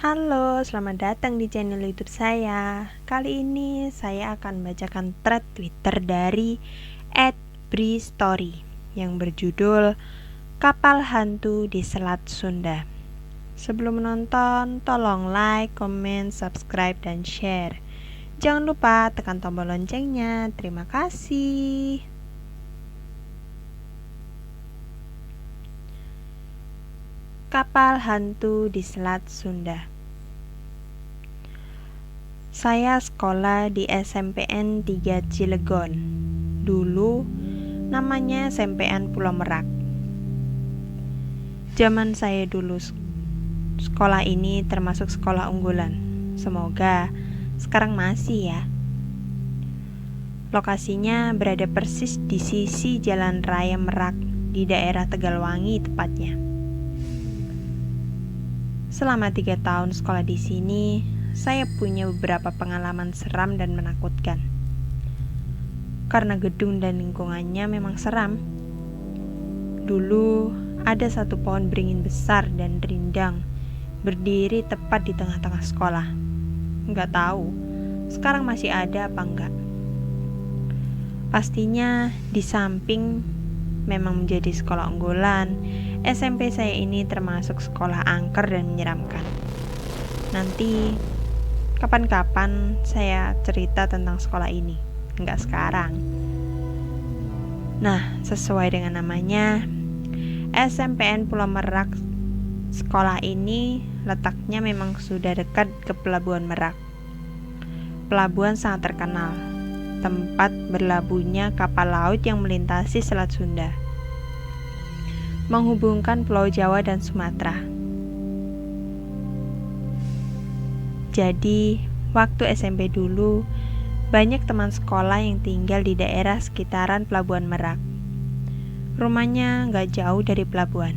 Halo, selamat datang di channel YouTube saya. Kali ini saya akan bacakan thread Twitter dari @bristory yang berjudul Kapal Hantu di Selat Sunda. Sebelum menonton, tolong like, comment, subscribe, dan share. Jangan lupa tekan tombol loncengnya. Terima kasih. Kapal Hantu di Selat Sunda. Saya sekolah di SMPN 3 Cilegon. Dulu namanya SMPN Pulau Merak. Zaman saya dulu sekolah ini termasuk sekolah unggulan. Semoga sekarang masih ya. Lokasinya berada persis di sisi Jalan Raya Merak di daerah Tegalwangi tepatnya. Selama 3 tahun sekolah di sini, saya punya beberapa pengalaman seram dan menakutkan. Karena gedung dan lingkungannya memang seram. Dulu ada satu pohon beringin besar dan rindang berdiri tepat di tengah-tengah sekolah. Nggak tahu sekarang masih ada apa enggak. Pastinya di samping memang menjadi sekolah unggulan, SMP saya ini termasuk sekolah angker dan menyeramkan. Nanti kapan-kapan saya cerita tentang sekolah ini, enggak sekarang. Nah, sesuai dengan namanya, SMPN Pulau Merak, sekolah ini letaknya memang sudah dekat ke Pelabuhan Merak. Pelabuhan sangat terkenal, tempat berlabuhnya kapal laut yang melintasi Selat Sunda, menghubungkan Pulau Jawa dan Sumatera. Jadi, waktu SMP dulu, banyak teman sekolah yang tinggal di daerah sekitaran Pelabuhan Merak. Rumahnya gak jauh dari pelabuhan.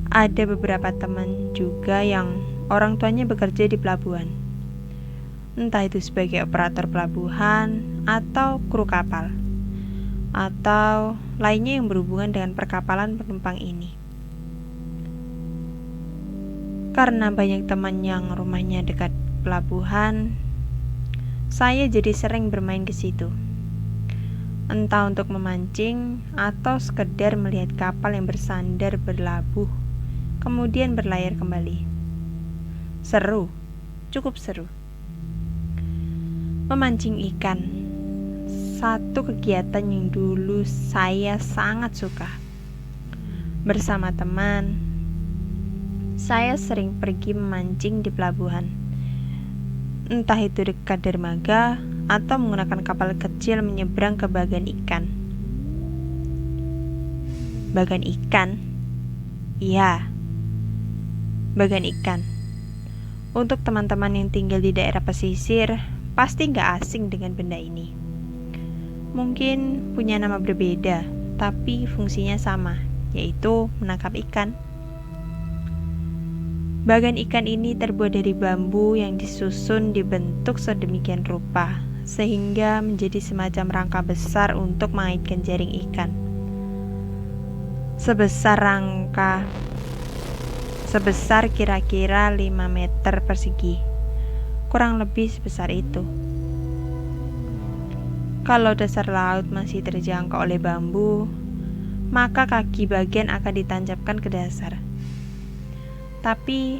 Ada beberapa teman juga yang orang tuanya bekerja di pelabuhan. Entah itu sebagai operator pelabuhan atau kru kapal, atau lainnya yang berhubungan dengan perkapalan penumpang ini. Karena banyak teman yang rumahnya dekat pelabuhan, saya jadi sering bermain ke situ. Entah untuk memancing atau sekedar melihat kapal yang bersandar berlabuh, kemudian berlayar kembali. Seru, cukup seru. Memancing ikan, satu kegiatan yang dulu saya sangat suka. Bersama teman, saya sering pergi memancing di pelabuhan. Entah itu dekat dermaga atau menggunakan kapal kecil menyeberang ke bagan ikan. Bagan ikan? Iya, bagan ikan. Untuk teman-teman yang tinggal di daerah pesisir, pasti gak asing dengan benda ini. Mungkin punya nama berbeda, tapi fungsinya sama, yaitu menangkap ikan. Bagan ikan ini terbuat dari bambu yang disusun dibentuk sedemikian rupa, sehingga menjadi semacam rangka besar untuk mengaitkan jaring ikan. Sebesar kira-kira 5 meter persegi, kurang lebih sebesar itu. Kalau dasar laut masih terjangkau oleh bambu, maka kaki bagian akan ditancapkan ke dasar. Tapi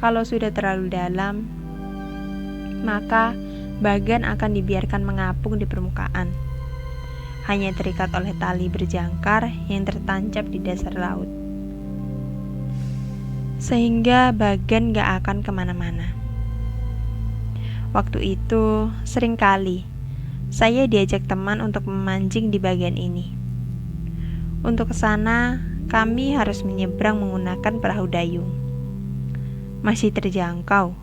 kalau sudah terlalu dalam, maka bagan akan dibiarkan mengapung di permukaan, hanya terikat oleh tali berjangkar yang tertancap di dasar laut, sehingga bagan gak akan kemana-mana. Waktu itu seringkali saya diajak teman untuk memancing di bagian ini. Untuk ke sana, kami harus menyeberang menggunakan perahu dayung. Masih terjangkau,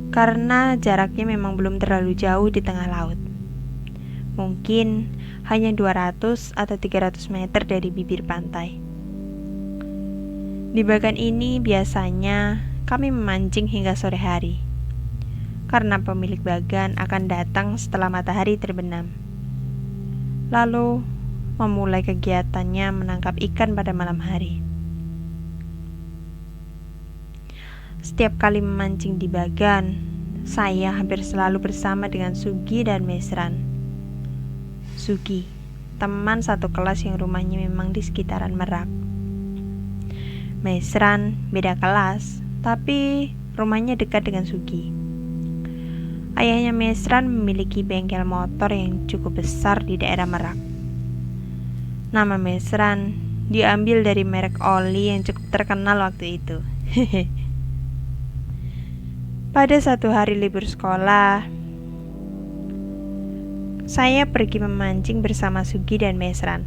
karena jaraknya memang belum terlalu jauh di tengah laut. Mungkin hanya 200 atau 300 meter dari bibir pantai. Di bagan ini biasanya kami memancing hingga sore hari, karena pemilik bagan akan datang setelah matahari terbenam, lalu memulai kegiatannya menangkap ikan pada malam hari. Setiap kali memancing di Bagan, saya hampir selalu bersama dengan Sugi dan Mesran. Sugi, teman satu kelas yang rumahnya memang di sekitaran Merak. Mesran, beda kelas, tapi rumahnya dekat dengan Sugi. Ayahnya Mesran memiliki bengkel motor yang cukup besar di daerah Merak. Nama Mesran diambil dari merek oli yang cukup terkenal waktu itu. Pada satu hari libur sekolah, saya pergi memancing bersama Sugi dan Mesran.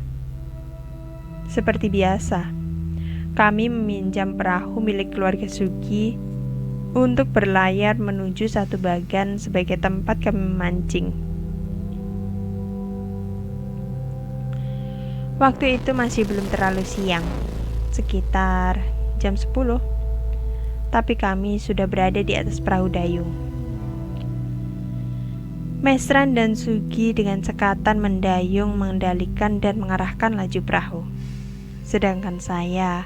Seperti biasa, kami meminjam perahu milik keluarga Sugi untuk berlayar menuju satu Bagan sebagai tempat kami memancing. Waktu itu masih belum terlalu siang, sekitar jam 10. Tapi kami sudah berada di atas perahu dayung. Mesran dan Sugi dengan sekatan mendayung, mengendalikan dan mengarahkan laju perahu. Sedangkan saya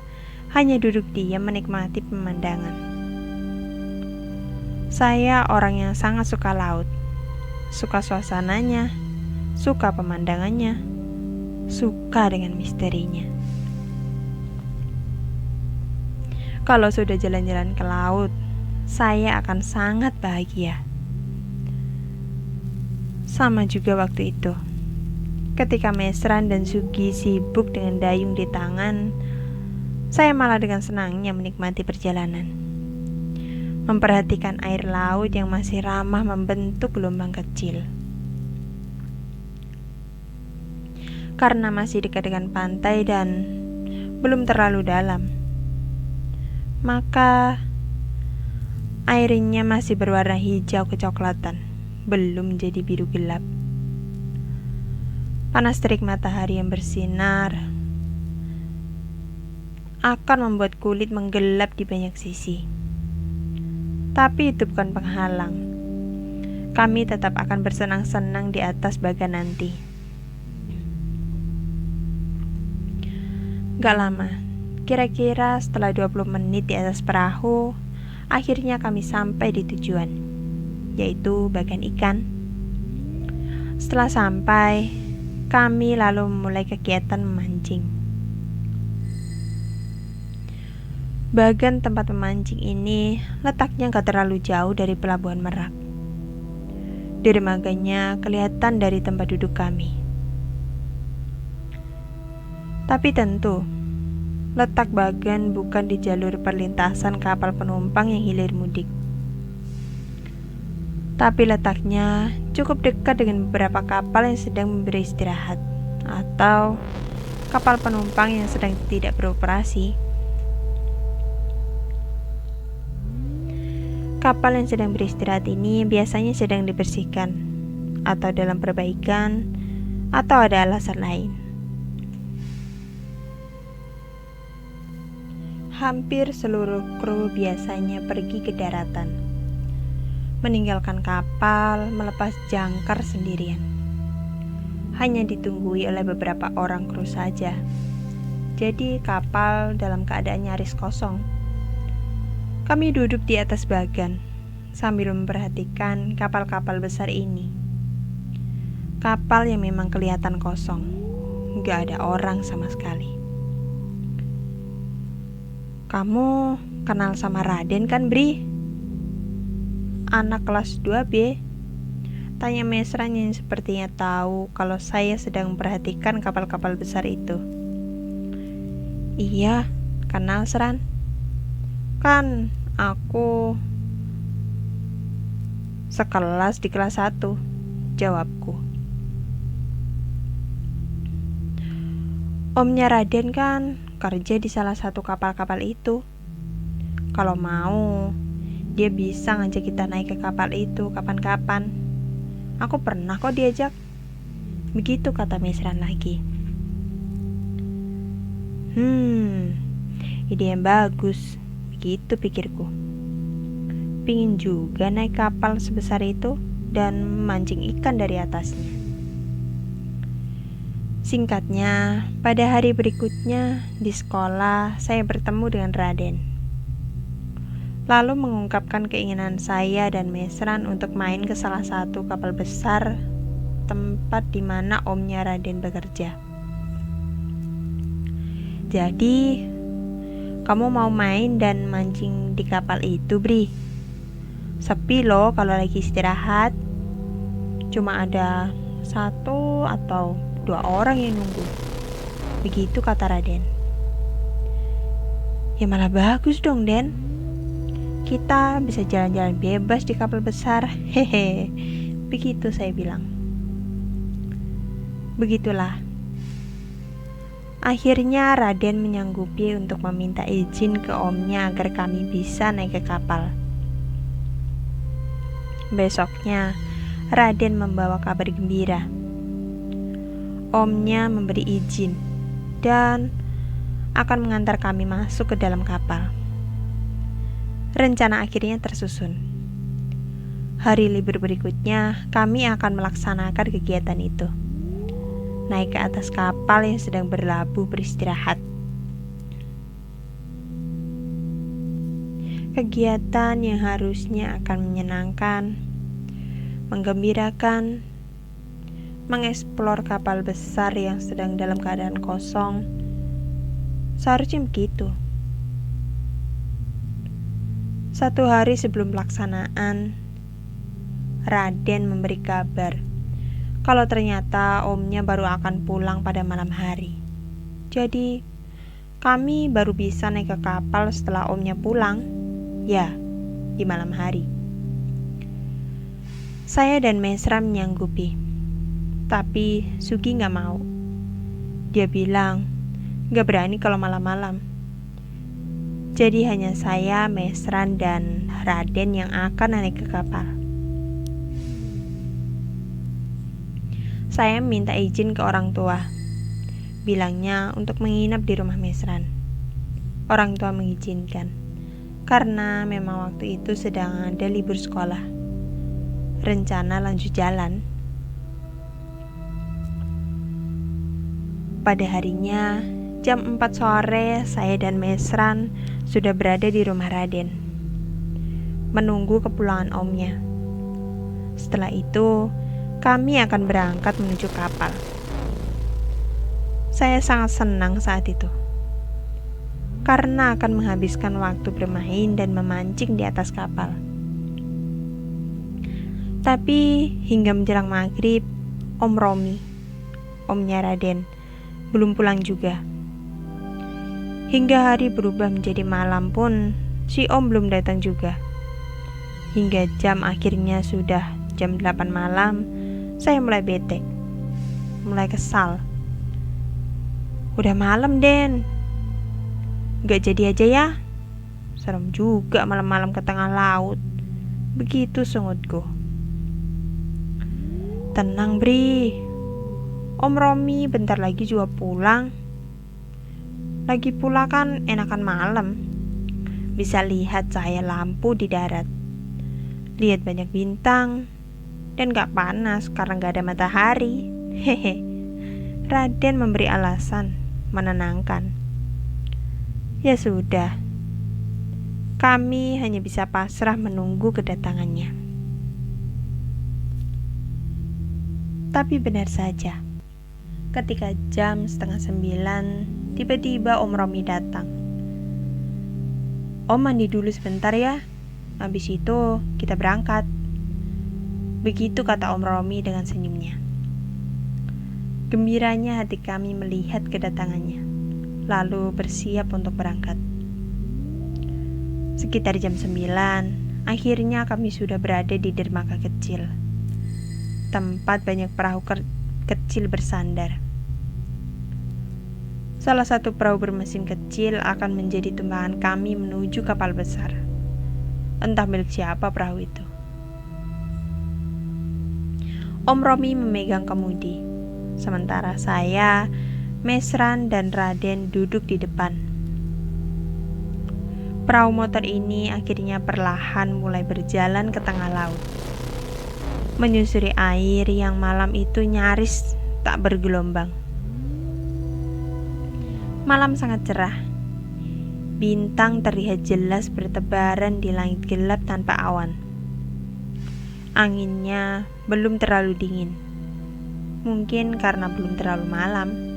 hanya duduk diam menikmati pemandangan. Saya orang yang sangat suka laut, suka suasananya, suka pemandangannya, suka dengan misterinya. Kalau sudah jalan-jalan ke laut, saya akan sangat bahagia. Sama juga waktu itu, ketika Mesran dan Sugi sibuk dengan dayung di tangan, saya malah dengan senangnya menikmati perjalanan. Memperhatikan air laut yang masih ramah membentuk gelombang kecil. Karena masih dekat dengan pantai dan belum terlalu dalam, maka airnya masih berwarna hijau kecoklatan, belum jadi biru gelap. Panas terik matahari yang bersinar akan membuat kulit menggelap di banyak sisi. Tapi itu bukan penghalang. Kami tetap akan bersenang-senang di atas Bagan nanti. Gak lama, kira-kira setelah 20 menit di atas perahu, akhirnya kami sampai di tujuan, yaitu Bagan Ikan. Setelah sampai, kami lalu memulai kegiatan memancing. Bagan tempat memancing ini letaknya gak terlalu jauh dari Pelabuhan Merak. Dermaganya kelihatan dari tempat duduk kami. Tapi tentu, letak Bagan bukan di jalur perlintasan kapal penumpang yang hilir mudik. Tapi letaknya cukup dekat dengan beberapa kapal yang sedang beristirahat atau kapal penumpang yang sedang tidak beroperasi. Kapal yang sedang beristirahat ini biasanya sedang dibersihkan atau dalam perbaikan atau ada alasan lain. Hampir seluruh kru biasanya pergi ke daratan, meninggalkan kapal, melepas jangkar sendirian. Hanya ditunggui oleh beberapa orang kru saja. Jadi kapal dalam keadaan nyaris kosong. Kami duduk di atas Bagan sambil memperhatikan kapal-kapal besar ini. Kapal yang memang kelihatan kosong, gak ada orang sama sekali. Kamu kenal sama Raden kan, Bri? Anak kelas 2B, tanya Mesran yang sepertinya tahu kalau saya sedang memperhatikan kapal-kapal besar itu. Iya, kenal Seran. Kan aku sekelas di kelas 1, jawabku. Omnya Raden kan kerja di salah satu kapal-kapal itu. Kalau mau, dia bisa ngajak kita naik ke kapal itu kapan-kapan. Aku pernah kok diajak. Begitu kata Mesran lagi. Ide yang bagus. Begitu pikirku. Pingin juga naik kapal sebesar itu dan memancing ikan dari atasnya. Singkatnya, pada hari berikutnya di sekolah saya bertemu dengan Raden. lalu mengungkapkan keinginan saya dan Mesran untuk main ke salah satu kapal besar tempat di mana omnya Raden bekerja. Jadi, kamu mau main dan mancing di kapal itu, Bri? Sepi loh kalau lagi istirahat. Cuma ada 1 atau 2 orang yang nunggu. Begitu kata Raden. Ya malah bagus dong, Den. Kita bisa jalan-jalan bebas di kapal besar. Hehe. Begitu saya bilang. Begitulah. Akhirnya Raden menyanggupi untuk meminta izin ke omnya agar kami bisa naik ke kapal. Besoknya, Raden membawa kabar gembira. Omnya memberi izin dan akan mengantar kami masuk ke dalam kapal. Rencana akhirnya tersusun. Hari libur berikutnya, kami akan melaksanakan kegiatan itu. Naik ke atas kapal yang sedang berlabuh beristirahat. Kegiatan yang harusnya akan menyenangkan, menggembirakan, mengeksplor kapal besar yang sedang dalam keadaan kosong, seharusnya begitu. 1 hari sebelum pelaksanaan, Raden memberi kabar kalau ternyata omnya baru akan pulang pada malam hari. Jadi, kami baru bisa naik ke kapal setelah omnya pulang, ya, di malam hari. Saya dan Mesra menyanggupi, tapi Sugi gak mau. Dia bilang, gak berani kalau malam-malam. Jadi hanya saya, Mesran, dan Raden yang akan naik ke kapal. Saya minta izin ke orang tua. Bilangnya untuk menginap di rumah Mesran. Orang tua mengizinkan, karena memang waktu itu sedang ada libur sekolah. Rencana lanjut jalan. Pada harinya, jam 4 sore, saya dan Mesran sudah berada di rumah Raden, menunggu kepulangan omnya. Setelah itu, kami akan berangkat menuju kapal. Saya sangat senang saat itu, karena akan menghabiskan waktu bermain dan memancing di atas kapal. Tapi hingga menjelang maghrib, Om Romi, omnya Raden, belum pulang juga. Hingga hari berubah menjadi malam pun, si Om belum datang juga. Hingga jam akhirnya sudah jam 8 malam, saya mulai bete, mulai kesal. Udah malam, Den. Gak jadi aja ya? Serem juga malam-malam ke tengah laut. Begitu sungutku. Tenang, Bri. Om Romi bentar lagi juga pulang. Lagi pula kan enakan malam. Bisa lihat cahaya lampu di darat. Lihat banyak bintang. Dan gak panas karena gak ada matahari. Hehe. Raden memberi alasan menenangkan. Ya sudah, kami hanya bisa pasrah menunggu kedatangannya. Tapi benar saja, ketika jam 8:30, tiba-tiba Om Romi datang. Om mandi dulu sebentar ya, habis itu kita berangkat. Begitu kata Om Romi dengan senyumnya. Gembiranya hati kami melihat kedatangannya, lalu bersiap untuk berangkat. Sekitar jam 9, akhirnya kami sudah berada di dermaga kecil, tempat banyak perahu kecil bersandar. Salah satu perahu bermesin kecil akan menjadi tumpangan kami menuju kapal besar. Entah milik siapa perahu itu. Om Romi memegang kemudi, sementara saya, Mesran, dan Raden duduk di depan. Perahu motor ini akhirnya perlahan mulai berjalan ke tengah laut, menyusuri air yang malam itu nyaris tak bergelombang. Malam sangat cerah, Bintang terlihat jelas bertebaran di langit gelap tanpa awan. Anginnya belum terlalu dingin. Mungkin karena belum terlalu malam.